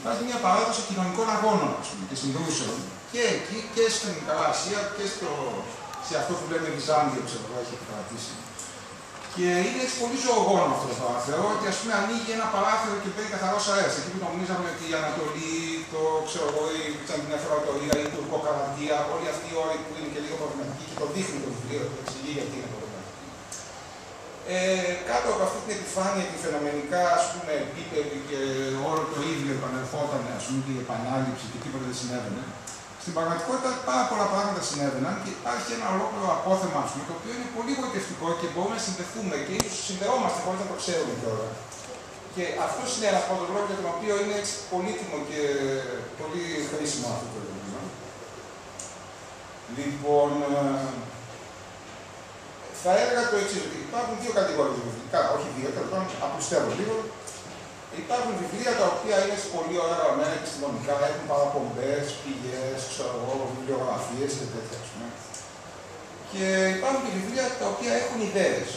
υπάρχει μια παράδοση κοινωνικών αγώνων, ας πούμε, και συγκρούσεων. Και εκεί και στην Ασία και σε αυτό που λέμε Βυζάντιο, ξέρω εγώ, έχει επικρατήσει. Και είναι έτσι πολύ ζωογόνο αυτό το παράθυρο, ότι ας πούμε ανοίγει ένα παράθυρο και παίρνει καθαρός αέρας. Εκεί που νομίζαμε ότι η Ανατολή, το ξέρω εγώ, η Βυζαντινή Αυτοκρατορία, η Τουρκοκαραβία, όλοι αυτοί οι όροι που είναι και λίγο προβληματικοί και το δείχνει το βιβλίο, το εξηγεί γιατί είναι προβληματικοί. Κάτω από αυτή την επιφάνεια, την φαινομενικά ας πούμε, επίπεδη και όλο το ίδιο επανερχόταν, ας πούμε, και η επανάληψη και τίποτα δεν συνέβαινε. Στην πραγματικότητα πάρα πολλά πράγματα συνέβαιναν και υπάρχει ένα ολόκληρο απόθεμα, ας πούμε, το οποίο είναι πολύ γοητευτικό και μπορούμε να συνδεθούμε και ίσως συνδεόμαστε χωρίς να το ξέρουμε κιόλα. Και αυτό είναι ένα από τον λόγο για τον οποίο είναι έτσι πολύτιμο και πολύ χρήσιμο αυτό το ερώτημα. Λοιπόν, θα έλεγα το εξής, ότι υπάρχουν δύο κατηγορίες βιβλικά, όχι δύο, τέλος πάντων, απλουστεύω λίγο. Υπάρχουν βιβλία τα οποία είναι πολύ ωραία γραμμένα επιστημονικά, έχουν παραπομπές, πηγές, βιβλιογραφίες και τέτοια, ας πούμε. Και υπάρχουν και βιβλία τα οποία έχουν ιδέες.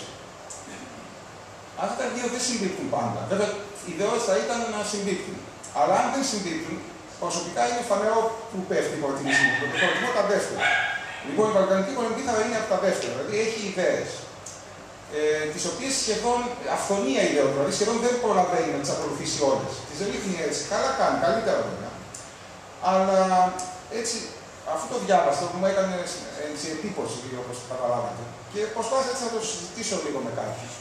Αυτά τα δύο δεν συμπίπτουν πάντα. Βέβαια, ιδεώς θα ήταν να συμπίπτουν. Αλλά αν δεν συμπίπτουν, προσωπικά είναι φανερό που πέφτει η προτίμηση. Το προτιμώ τα δεύτερα. Λοιπόν, η Βαλκανική Οικονομική θα είναι από τα δεύτερα, δηλαδή έχει ιδέες. Τις οποίες σχεδόν αυθονία ιδεών, δηλαδή σχεδόν δεν προλαβαίνει να τις ακολουθήσει όλες. Τις ρίχνει έτσι, καλά κάνει, καλύτερα βέβαια. Αλλά έτσι, αυτό το διάβασα, που μου έκανε έτσι εντύπωση, όπως καταλάβατε. Και προσπάθησα έτσι να το συζητήσω λίγο με κάποιους.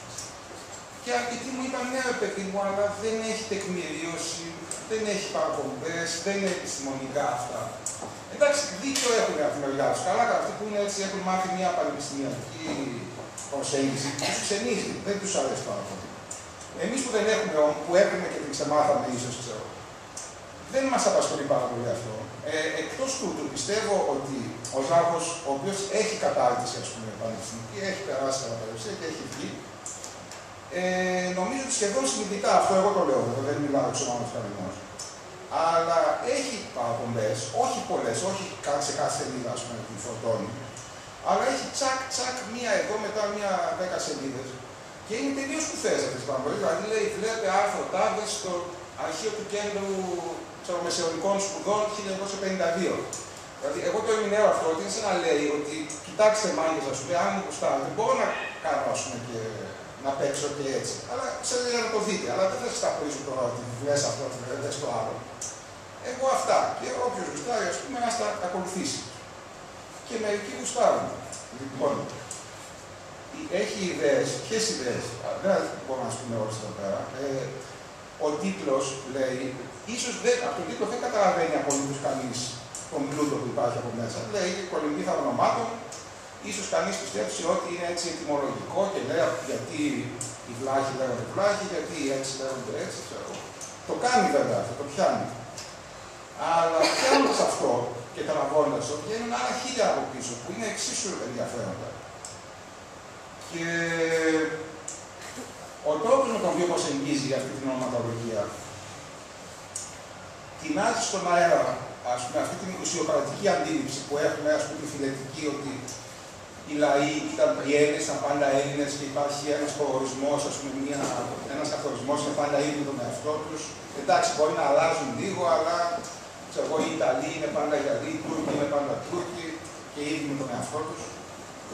Και αρκετοί μου είπαν, ναι, ρε παιδί μου, αλλά δεν έχει τεκμηρίωση, δεν έχει παραπομπές, δεν είναι επιστημονικά αυτά. Εντάξει, δίκιο έχουν από την μεριά τους. Καλά, αυτοί που είναι έτσι, έχουν μάθει μια πανεπιστημιακή προσέγγιση, τους ξενίζει, δεν τους αρέσει πάρα πολύ. Εμείς που δεν έχουμε, που έχουμε και την ξεμάθαμε ίσως, ξέρω, δεν μας απασχολεί πάρα πολύ αυτό. Εκτός τούτου, πιστεύω ότι ο Ζάχος, ο οποίος έχει κατάρτιση, ας πούμε, πανεπιστημιακή, έχει περάσει κατά παρουσία και έχει βγει, νομίζω ότι σχεδόν συνειδητά, αυτό εγώ το λέω, δεν μιλάω εξ ονόματος κανενός, αλλά έχει παραπομπές, όχι πολλές, όχι σε κάθε σελίδα, ας πούμε, την φορτώνει, αλλά έχει τσακ, μία εδώ, μετά μία 10 σελίδες. Και είναι τελείως κουθές αυτές τις παραπομπές. Δηλαδή λέει, βλέπετε άρθρο τάδε στο αρχείο του Κέντρου Μεσαιωνικών Σπουδών 1952. Δηλαδή, εγώ το ερμηνεύω αυτό, ότι είναι σαν να λέει ότι κοιτάξτε μάγκες, ας πούμε, αν μου γουστάρετε, μπορώ να κάνω, ας πούμε, και να παίξω και έτσι. Αλλά ξέρετε για να το δείτε. Αλλά δεν θα σας τα πρίσω τώρα ότι λες αυτό, λες το άλλο. Εγώ αυτά. Και όποιος γουστάρει, ας πούμε, να τα ακολουθήσει. Και μερικοί γουστάρουν. Λοιπόν, έχει ιδέες. Ποιες ιδέες? Δεν μπορούμε να σου πούμε όλες εδώ πέρα. Ο τίτλος λέει, ίσως από τον τίτλο δεν καταλαβαίνει απολύτως κανείς τον πλούτο που υπάρχει από μέσα. Λέει κολυμβήθα ονομάτων. Ίσως κανείς πιστέψει ότι είναι έτσι ετυμολογικό και λέει γιατί οι βλάχοι λέγονται βλάχοι, γιατί οι έτσι λέγονται έτσι. Ξέρω. Το κάνει βέβαια αυτό, το πιάνει. Αλλά πιάνοντας αυτό και τραβώντας το, βγαίνουν άλλα χίλια από πίσω που είναι εξίσου ενδιαφέροντα. Και ο τρόπος με τον οποίο προσεγγίζει αυτή την ονοματολογία τεινάζει στον αέρα, ας πούμε, αυτή την ουσιοκρατική αντίληψη που έχουμε, ας πούμε, τη φιλετική, ότι οι λαοί οι Έλληνες ήταν πάντα Έλληνες και υπάρχει ένας προορισμός, ας πούμε, ένας καθορισμός είναι πάντα ίδιοι με τον εαυτό τους. Εντάξει, μπορεί να αλλάζουν λίγο, αλλά ξέρω εγώ, οι Ιταλοί είναι πάντα Ιταλοί, οι Τούρκοι είναι πάντα Τούρκοι και ίδιοι με τον εαυτό τους.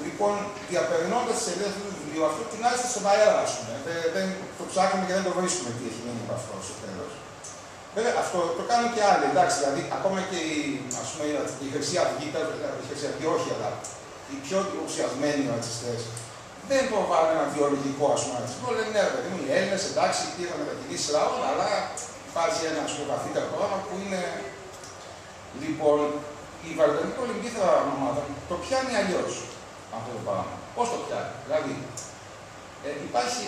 Λοιπόν, διαπερνώντας τις σελίδες του βιβλίου, αυτό τεινάζεται στον αέρα, ας πούμε. Δεν το ψάχνουμε και δεν το βρίσκουμε τι έχει μείνει από αυτό στο τέλος. Βέβαια, αυτό το κάνουν και άλλοι, εντάξει, δηλαδή ακόμα και η Χρυσή Αυγή, η Χρυσή Αυγή όχι, αλλά οι πιο ουσιασμένοι ρατσιστές δεν προβάλλουν ένα βιολογικό, ας πούμε, ρατσισμό. Λένε, ναι, παιδί μου, οι Έλληνες, εντάξει, πήγαν μετακινήσεις λαών, αλλά υπάρχει ένα, ας πούμε, βαθύτερο πρόγραμμα που είναι. Λοιπόν, η Βαλκανική Οικονομική ομάδα το πιάνει αλλιώς αυτό το πράγμα. Πώς το πιάνει? Δηλαδή, υπάρχει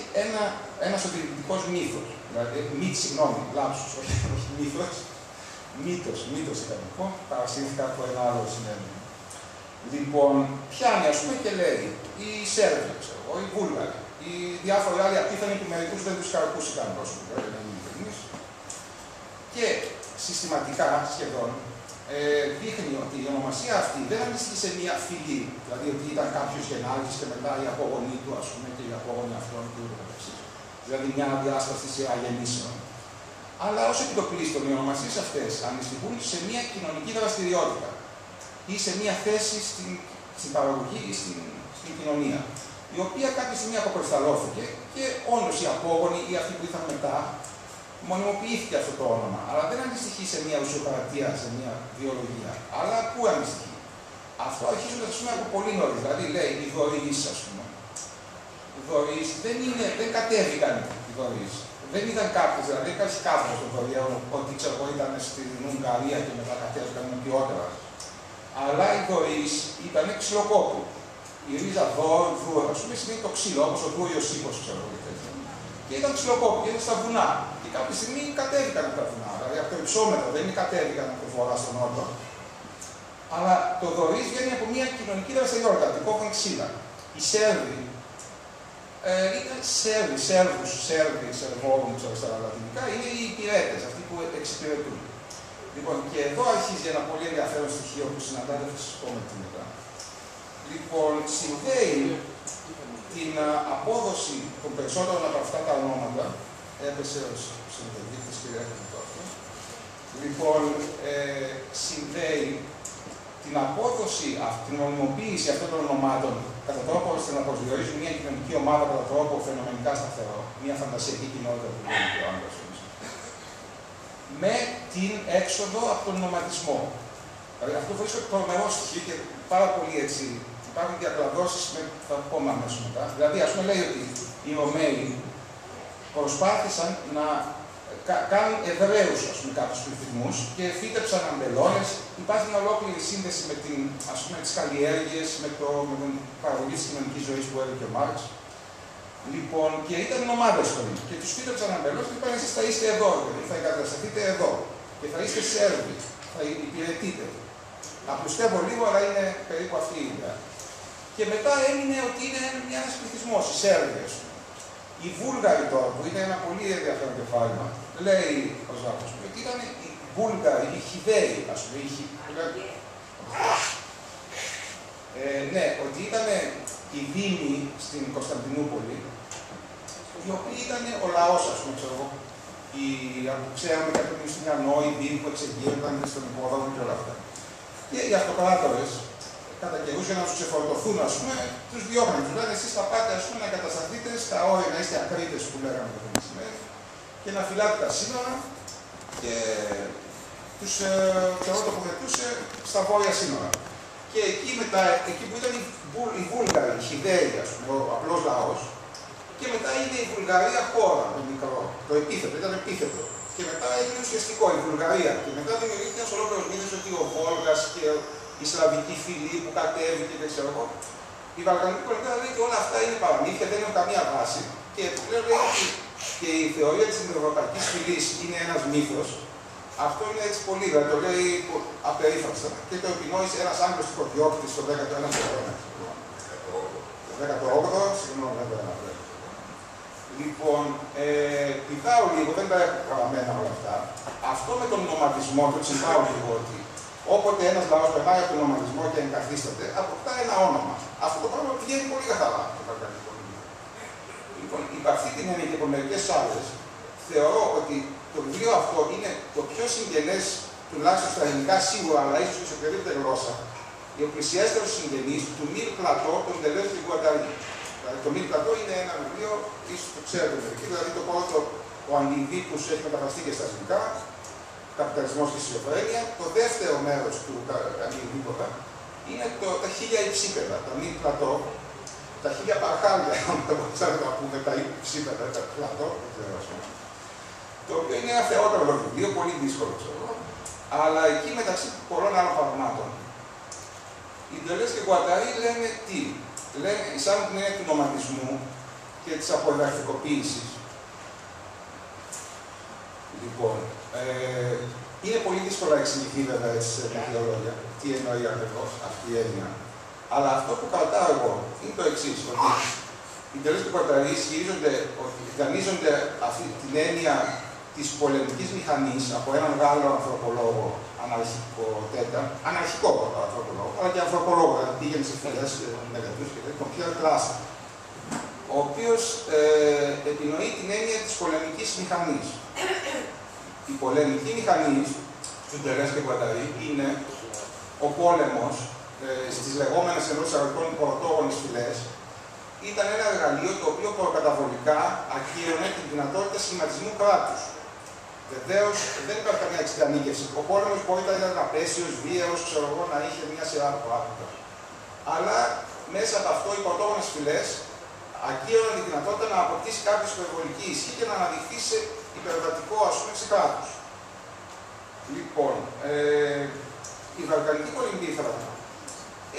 ένας οδηγητικός μύθος. Δηλαδή, συγγνώμη, λάψους, όχι μύθος. Μύθος είχα να πω, παρασύρθηκα από ένα άλλο συνέδριο. Λοιπόν, πιάνει, ας πούμε, και λέει οι Σέρβοι, ξέρω εγώ, οι Βούλγαροι, οι διάφοροι άλλοι απίθανοι που μερικούς δεν τους χαρακούσει καν πρόσωπο, και συστηματικά σχεδόν δείχνει ότι η ονομασία αυτή δεν αντιστοιχεί σε μια φυλή, δηλαδή ότι ήταν κάποιος γεννάρχης και μετά οι απόγονοί του, ας πούμε, και οι απόγονοι αυτών και ούτω καθεξής. Δηλαδή μια διάσταση σειρά γεννήσεων. Αλλά ως επιτοπλίστων οι ονομασίες αυτές αντιστοιχούν σε μια κοινωνική δραστηριότητα ή σε μια θέση στην παραγωγή ή στην κοινωνία, η οποία κάποια στιγμή αποκρισταλώθηκε και όντως οι απόγονοι ή αυτοί που ήρθαν μετά μονιμοποιήθηκε αυτό το όνομα. Αλλά δεν αντιστοιχεί σε μια ουσιοπαρατεία, σε μια βιολογία. Αλλά πού αντιστοιχεί? Αυτό αρχίζοντας από πολύ νωρίς. Δηλαδή λέει οι δωρείς, ας πούμε. Οι δωρείς δεν κατέβηκαν οι δωρείς. Δεν ήταν κάποιος, δηλαδή υπάρχει κάποιος των δωρεών ότι ξέρω εγώ ήταν στην Ουγγαρία και μετά κατέβηκαν νοτιότερα. Αλλά οι δωρείς ήταν ξυλοκόπου. Η ρίζα δώρο, ας πούμε, σημαίνει το ξύλο, όπως ο Δούριος Ήπος, ξέρω εγώ. Και ήταν ξυλοκόπου, και ήταν στα βουνά. Και κάποια στιγμή κατέβηκαν από τα βουνά. Δηλαδή από το υψόμετρο, δεν κατέβηκαν από το βορρά στον νότο. Αλλά το δωρείς βγαίνει από μια κοινωνική δραστηριότητα, την κόβαν ξύλα. Οι Σέρβοι ήταν Σερβόρουν, ξέρω στα λατινικά, είναι οι υπηρέτες, αυτοί που εξυπηρετούν. Λοιπόν, και εδώ αρχίζει ένα πολύ ενδιαφέρον στοιχείο που συναντάτε, θα σας πω με τι μετά. Λοιπόν, συνδέει την απόδοση των περισσότερων από αυτά τα ονόματα, έπεσε ο συνδεδείκτης και έρχεται το αυτό. Λοιπόν, συνδέει την απόδοση, την νομιμοποίηση αυτών των ονομάτων κατά τρόπο ώστε να προσδιορίζουν μια κοινωνική ομάδα κατά τρόπο φαινομενικά σταθερό, μια φαντασιακή κοινότητα που λέει και ο Άγγλος, με την έξοδο από τον νοματισμό. Δηλαδή αυτό βρίσκω τρομερό στοιχείο και πάρα πολύ έτσι. Υπάρχουν διακλαδώσεις με θα πούμε αμέσως μετά. Δηλαδή, ας πούμε, λέει ότι οι Ρωμαίοι προσπάθησαν να κάνουν Εβραίους, ας πούμε, κάποιους πληθυσμούς και φύτεψαν αμπελώνες. Υπάρχει μια ολόκληρη σύνδεση με τις καλλιέργειες, με την παραγωγή της κοινωνικής ζωής που έλεγε ο Μάρξ. Λοιπόν, και ήταν ομάδες τώρα. Και τους φύτεψαν αμπελώνες και είπαν: εσείς θα είστε εδώ, δηλαδή, θα εγκατασταθείτε εδώ. Και θα είστε Σέρβοι, θα υπηρετείτε. Απλουστεύω λίγο, αλλά είναι περίπου αυτή η ιδέα. Και μετά έμεινε ότι είναι ένας πληθυσμός, οι Σέρβοι. Οι Βούλγαροι τώρα, που είναι ένα πολύ ενδιαφέρον κεφάλαιο, λέει ο Ζάκος, ότι ήταν οι Βούλγαροι, οι Χιδαίοι, ας πούμε. Ναι, ότι ήταν οι Δήμοι στην Κωνσταντινούπολη, οι οποίοι ήταν ο λαός, ας πούμε, ξέρω εγώ. Ξέραμε κάποιον στην Ιαννό, οι Δήμοι που εξεγείρονταν στον υπόδομο και όλα αυτά. Και οι αυτοκράτορες, κατά καιρούς για να τους ξεφορτωθούν, ας πούμε, τους διώχνουν. Τους λένε: εσείς θα πάτε, ας πούμε, να κατασταθείτε στα όρια, να είστε ακρίτες που λέγαμε το μεσημέρι, και να φυλάτε τα σύνορα. Και τους τοποθετούσε στα βόρεια σύνορα. Και εκεί μετά, εκεί που ήταν οι Βούλγαροι, οι Χιδαίοι, ας πούμε, ο απλός λαός, και μετά είναι η Βουλγαρία χώρα, το μικρό, το επίθετο, ήταν επίθετο. Και μετά έγινε ουσιαστικό η Βουλγαρία. Και μετά δημιουργήθηκε ένας ολόκληρος μύθος ότι ο Βόλγας και η Σλαβική φυλή που κατέβηκε και ξέρω εγώ. Η Βαλκανική πολιτεία λέει ότι όλα αυτά είναι παραμύθια, δεν έχουν καμία βάση. Και πλέον λέει ότι και η θεωρία της ευρωπαϊκής φυλής είναι ένας μύθος. Αυτό είναι έτσι πολύ, δηλαδή το λέει απερίφραστα. Και το επινόησε ένας Άγγλος τυχοδιώκτης στο 19ο αιώνα. Το 18ο, συγγνώμη, δεν το αναφέρω. Λοιπόν, πηδάω λίγο, δεν τα έχω γραμμένα όλα αυτά. Αυτό με τον νοματισμό, το τσιμπάω λίγο ότι όποτε ένας λαός περνάει από τον νοματισμό και εγκαθίσταται, αποκτά ένα όνομα. Αυτό το πράγμα πηγαίνει πολύ καθαρά το βαλκανικό βιβλίο. Λοιπόν, υπ' αυτή την έννοια και από μερικές άλλες, θεωρώ ότι το βιβλίο αυτό είναι το πιο συγγενές, τουλάχιστον στα ελληνικά σίγουρα, αλλά ίσως και σε οποιαδήποτε γλώσσα, ο πλησιέστερος συγγενής του Μιλ Πλατώ, των Ντελέζ και Γκουαταρί. Δηλαδή, το Μιλ Πλατώ είναι ένα βιβλίο, ίσως το ξέρετε μερικοί, δηλαδή το πρώτο, ο Αντιδίκους έχει μεταφραστεί και στα ελληνικά, Καπιταλισμός και Σχιζοφρένεια. Το δεύτερο μέρος του Αντιδίκοτα είναι τα 1000 υψίπεδα, τα Μιλ Πλατώ, τα 1000 παρχάλια, αν το ξέρετε να πούμε, τα υψίπεδα, τα Πλατώ, δεν ξέρω. Το οποίο είναι ένα θεότερο βιβλίο, πολύ δύσκολο ξέρω, αλλά εκεί μεταξύ πολλών άλλων πραγμάτων. Οι Ντελέζ και Γκουαταρί λένε τι? Λένε, εισάγουν την έννοια του νοματισμού και της αποδιδακτικοποίησης. Λοιπόν, είναι πολύ δύσκολο να εξηγηθεί βέβαια έτσι σε δύο λόγια τι εννοεί ακριβώς αυτή η έννοια. Αλλά αυτό που κρατάω εγώ είναι το εξής, ότι οι Ντελέζ και Γκουαταρί ισχυρίζονται ότι δανείζονται αυτή την έννοια της πολεμικής μηχανής από έναν Γάλλο ανθρωπολόγο αναρχικό ανθρωπολόγο, αλλά και ανθρωπολόγο, δηλαδή πήγαινε σε φυλές μελετούς και τον Πιέρ Κλάσερ, ο οποίος επινοεί την έννοια της πολεμικής μηχανής. Η πολεμική μηχανή του Ντερές και Γκουανταρί είναι ο πόλεμος στις λεγόμενες εντός εισαγωγικών πρωτόγονες φυλές. Ήταν ένα εργαλείο το οποίο προκαταβολικά ακύρωνε την δυνατότητα σχηματισμού κράτους. Βεβαίως δεν υπάρχει καμία εξτρανίκευση. Ο πόλεμος μπορεί να ήταν απέσιος, βίαιος, ξέρω εγώ, να είχε μια σειρά από πράγματα. Αλλά μέσα από αυτό οι πρωτόγονες φυλές ακύρωναν τη δυνατότητα να αποκτήσει κάποιο υπερβολική ισχύ και να αναδειχθεί σε υπερβατικό, ας πούμε, σε κράτος. Λοιπόν, η Βαλκανική Πολυμπίθρα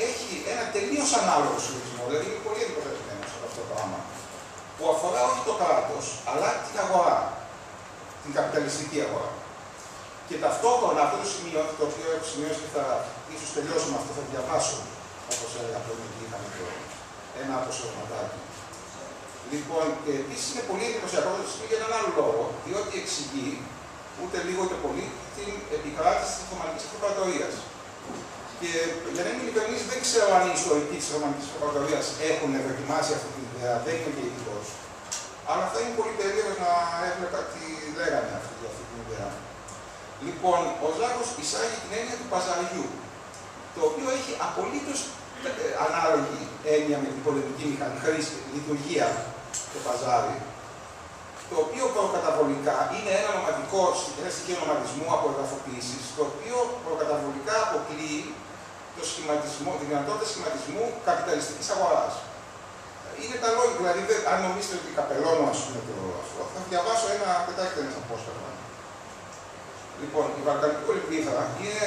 έχει ένα τελείως ανάλογο συλλογισμό, δηλαδή είναι πολύ εντυπωσιασμένος από αυτό το πράγμα, που αφορά όχι το κράτος, αλλά την αγορά, την καπιταλιστική αγορά. Και ταυτόχρονα αυτό το σημείο, το οποίο έχω σημειώσει και θα ίσως τελειώσω με αυτό, θα διαβάσω, όπως έλεγα πριν, και είχαμε ένα αποσιωματάκι. Λοιπόν, επίσης είναι πολύ εντυπωσιακό το σημείο για έναν άλλο λόγο, διότι εξηγεί ούτε λίγο ούτε πολύ την επικράτηση της Οθωμανικής Αυτοκρατορίας. Και για να είμαι ειλικρινής, δεν ξέρω αν οι ιστορικοί της Οθωμανικής Αυτοκρατορίας έχουν δοκιμάσει αυτή την ιδέα, δεν είμαι και ειδικός. Αλλά θα είναι πολύ περίεργο να έχουν κάτι λέγανε αυτοί για αυτή την ιδέα. Λοιπόν, ο Ζάκος εισάγει την έννοια του παζαριού, το οποίο έχει απολύτως ανάλογη έννοια με την πολεμική μηχανή, χρήση, λειτουργία, το παζάρι, το οποίο προκαταβολικά είναι ένα στοιχείο νομαδισμού από εδαφοποίησης, το οποίο προκαταβολικά αποκλείει τη δυνατότητα σχηματισμού καπιταλιστικής αγοράς. Είναι τα λόγια, δηλαδή, αν νομίζετε ότι καπελώνω, ας πούμε, αυτό, θα διαβάσω ένα πετάχτε ένα απόσπασμα. Λοιπόν, η Βαλκανική Πολυμπίθρα είναι,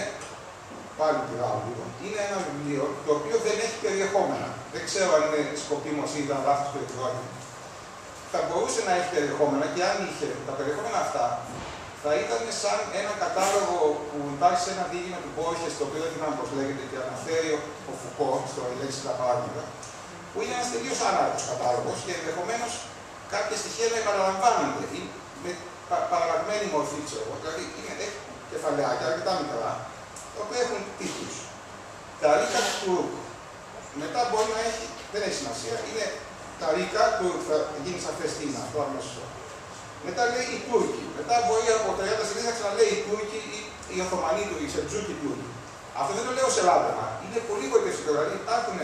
πάλι πειράζω λίγο, είναι ένα βιβλίο το οποίο δεν έχει περιεχόμενα. Δεν ξέρω αν είναι σκοπίμως ή ήταν λάθος του εκδότη. Θα μπορούσε να έχει περιεχόμενα και αν είχε τα περιεχόμενα αυτά, θα ήταν σαν ένα κατάλογο που υπάρχει σε ένα δίγημα του Μπόρχες, το οποίο δεν θυμάμαι πώς λέγεται, και αναφέρει ο Φουκώ στο «Λέξη τα πράγματα», που είναι ένας τελείως άναρχος κατάλογος και ενδεχομένως κάποια στοιχεία να επαναλαμβάνονται ή με παραλλαγμένη μορφή, ξέρω εγώ. Δηλαδή έχει κεφαλαιάκια αρκετά μικρά, τα οποία έχουν τίτλους. Τα ρίκα του Τούρκ. Μετά μπορεί να έχει, δεν έχει σημασία, είναι τα ρίκα του, θα γίνει σαφές τι είναι αυτό αμέσως. Μετά λέει οι Τούρκοι. Μετά μπορεί από 30 σελίδες να ξαναλέει οι Τούρκοι ή οι Οθωμανοί του, οι Σελτζούκοι Τούρκοι. Αυτό δεν το λέω σε λάτρεμα. Είναι πολύ γοητευτικό. Δηλαδή υπάρχουν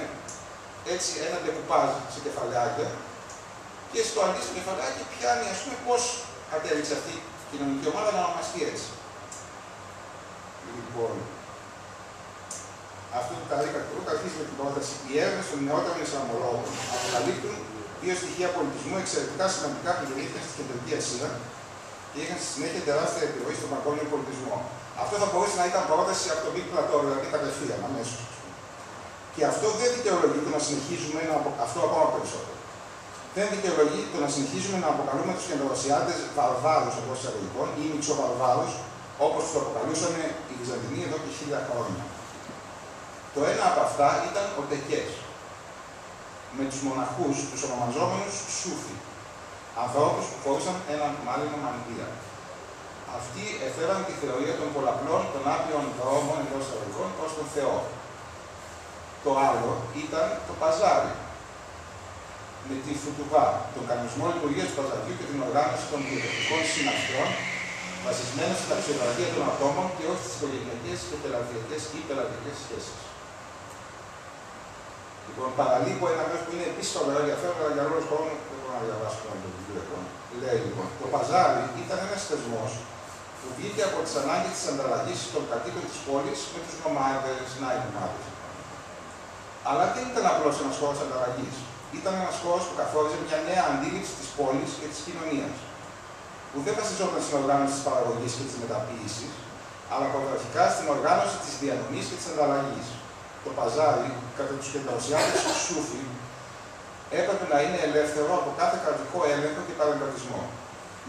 έτσι ένα ντεκουπάζ σε κεφαλαιάκια και στο αντίστοιχο κεφαλαιάκι πιάνει, ας πούμε, πώς κατέληξε αυτή η κοινωνική ομάδα να ονομαστεί έτσι. Λοιπόν, αυτό το ρίκα του Τούρκ αρχίζει με την πρόταση. Οι έρευνες των νεότερων Ισλαμολόγων αποκαλύπτουν δύο στοιχεία πολιτισμού εξαιρετικά σημαντικά που γεννήθηκαν στη Κεντρική Ασία και είχαν στη συνέχεια τεράστια επιρροή στον παγκόσμιο πολιτισμό. Αυτό θα μπορούσε να ήταν πρόταση από τον Big Plateau, δηλαδή κατευθείαν, αμέσως. Και αυτό δεν δικαιολογεί το να συνεχίζουμε αυτό ακόμα περισσότερο. Δεν δικαιολογεί το να συνεχίζουμε να αποκαλούμε τους Κεντροασιάτες βαρβάρους εντός εισαγωγικών ή μιξοβαρβάρους, όπως τους αποκαλούσαν οι Βυζαντινοί εδώ και 1000 χρόνια. Το ένα από αυτά ήταν ο Τεκές, με τους μοναχούς, τους ονομαζόμενους Σούφι, ανθρώπους που φορούσαν έναν μάλινο μανδύα. Αυτοί έφεραν τη θεωρία των πολλαπλών των άπειων δρόμων εντός εισαγωγικών προς τον Θεό. Το άλλο ήταν το παζάρι, με τη φουτουβά, τον κανονισμό λειτουργίας του παζαριού και την οργάνωση των διαιτητικών συναυτών, βασισμένων στην αξιοπραγία των ατόμων και όχι στις οικογενειακές και πελατειακές ή πελατειακές σχέσεις. Λοιπόν, παραλείπω ένα μέρος που είναι επίσης φοβερό ενδιαφέρον, αλλά για λόγους χρόνου δεν μπορώ να διαβάσω το βιβλίο. Λέει λοιπόν, το παζάρι ήταν ένας θεσμός που βγήκε από τις ανάγκες της ανταλλαγής των κατοίκων της πόλης με τους νομάδες, αλλά δεν ήταν απλώς ένας χώρος ανταλλαγής. Ήταν ένας χώρος που καθόριζε μια νέα αντίληψη της πόλης και της κοινωνίας, που δεν βασιζόταν στην οργάνωση της παραγωγής και της μεταποίησης, αλλά πρωταρχικά στην οργάνωση της διανομής και της ανταλλαγής. Το παζάρι, κατά τους Κεντροασιάτες Σούφι, έπρεπε να είναι ελεύθερο από κάθε κρατικό έλεγχο και παρεμβατισμό.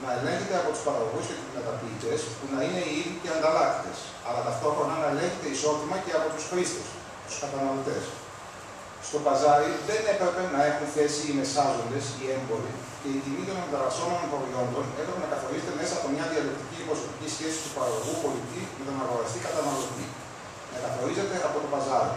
Να ελέγχεται από τους παραγωγούς και τους μεταποιητές, που να είναι οι ίδιοι και ανταλλάκτες, αλλά ταυτόχρονα να ελέγχεται ισότιμα και από τους χρήστες, τους καταναλωτές. Στο παζάρι δεν έπρεπε να έχουν θέση οι μεσάζοντες, οι έμποροι, και η τιμή των ανταλλασσόμενων προϊόντων έπρεπε να καθορίζεται μέσα από μια διαλεκτική υποσωπική σχέση του παραγωγού πολιτή με τον αγοραστή καταναλωτή. Να καθορίζεται από το παζάρι.